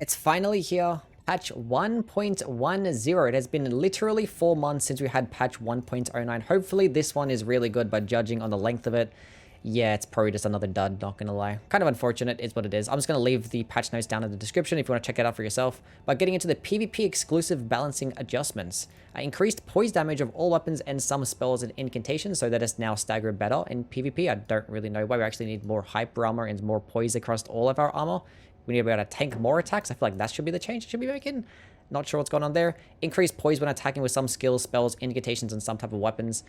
It's finally here. Patch 1.10. It has been literally 4 months since we had patch 1.09. Hopefully this one is really good, but judging on the length of it, yeah, it's probably just another dud, not gonna lie. Kind of unfortunate is what it is. I'm just gonna leave the patch notes down in the description if you want to check it out for yourself. But getting into the PvP exclusive balancing adjustments. Increased poise damage of all weapons and some spells and incantations, so that it's now staggered better in PvP. I don't really know why. We actually need more hyper armor and more poise across all of our armor. We need to be able to tank more attacks. I feel like that should be the change it should be making. Not sure what's going on there. Increased poise when attacking with some skills, spells, incantations, and some type of weapons.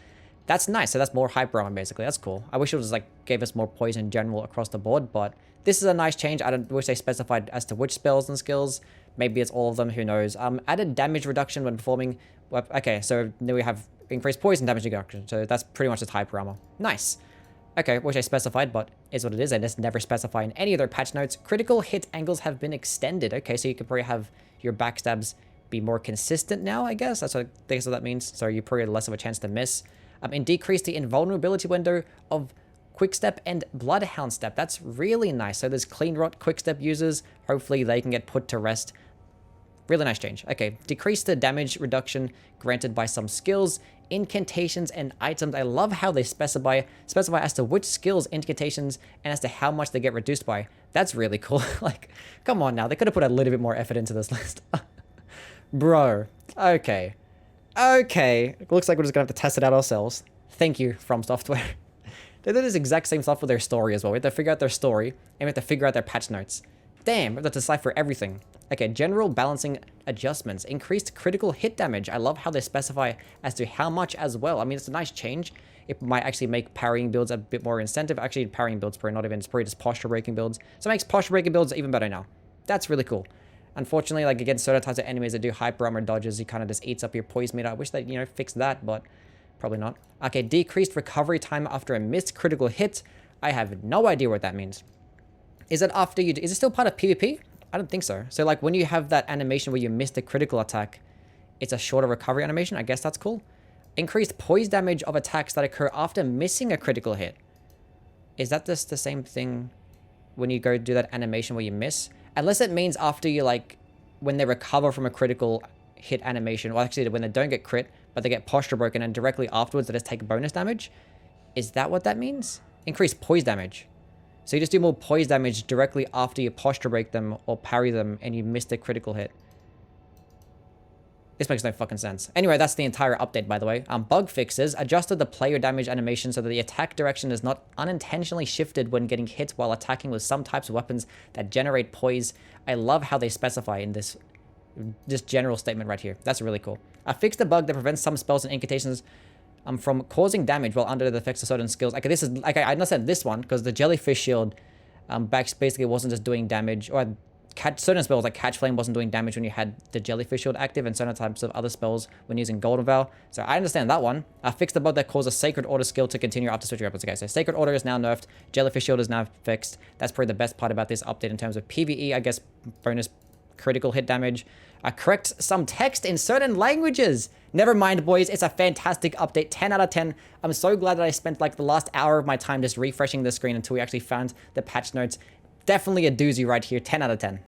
That's nice. So that's more hyper armor, basically. That's cool. I wish it was like gave us more poise in general across the board, but this is a nice change. I don't wish they specified as to which spells and skills. Maybe it's all of them. Who knows? Added damage reduction when performing. Okay, so then we have increased poise and damage reduction. So that's pretty much just hyper armor. Nice. Okay, which I specified, but is what it is. I just never specify in any other patch notes. Critical hit angles have been extended. Okay, so you can probably have your backstabs be more consistent now, I guess. That's what I think that means. So you probably have less of a chance to miss. And decrease the invulnerability window of Quickstep and Bloodhound Step. That's really nice. So there's Clean Rot Quickstep users. Hopefully they can get put to rest. Really nice change. Okay, decrease the damage reduction granted by some skills, incantations, and items. I love how they specify as to which skills, incantations, and as to how much they get reduced by. That's really cool. Like, come on now. They could have put a little bit more effort into this list. Bro. Okay. Okay. It looks like we're just gonna have to test it out ourselves. Thank you, From Software. They did this exact same stuff with their story as well. We have to figure out their story, and we have to figure out their patch notes. Damn, we have to decipher everything. Okay, general balancing adjustments. Increased critical hit damage. I love how they specify as to how much as well. I mean, it's a nice change. It might actually make parrying builds a bit more incentive. Actually, parrying builds probably not even. It's probably just posture breaking builds. So it makes posture breaking builds even better now. That's really cool. Unfortunately, like against certain types of enemies that do hyper armor dodges, he kind of just eats up your poise meter. I wish they, fixed that, but probably not. Okay, decreased recovery time after a missed critical hit. I have no idea what that means. Is it after you... Is it still part of PvP? I don't think so. So, like, when you have that animation where you missed a critical attack, it's a shorter recovery animation. I guess that's cool. Increased poise damage of attacks that occur after missing a critical hit. Is that just the same thing when you go do that animation where you miss? Unless it means after you, like, when they recover from a critical hit animation. Well, actually, when they don't get crit, but they get posture broken, and directly afterwards they just take bonus damage. Is that what that means? Increased poise damage. So you just do more poise damage directly after you posture break them or parry them and you miss the critical hit. This makes no fucking sense. Anyway, that's the entire update, by the way. Bug fixes. Adjusted the player damage animation so that the attack direction is not unintentionally shifted when getting hit while attacking with some types of weapons that generate poise. I love how they specify in this general statement right here. That's really cool. Fixed the bug that prevents some spells and incantations from causing damage while under the effects of certain skills. Okay, this is like I understand this one because the jellyfish shield basically wasn't just doing damage, or certain spells like catch flame wasn't doing damage when you had the jellyfish shield active, and certain types of other spells when using golden veil. So I understand that one. Fixed the bug that causes sacred order skill to continue after switching weapons. Okay, so sacred order is now nerfed. Jellyfish shield is now fixed. That's probably the best part about this update in terms of PvE. I guess bonus critical hit damage. Correct some text in certain languages. Never mind, boys. It's a fantastic update. 10 out of 10. I'm so glad that I spent like the last hour of my time just refreshing the screen until we actually found the patch notes. Definitely a doozy right here. 10 out of 10.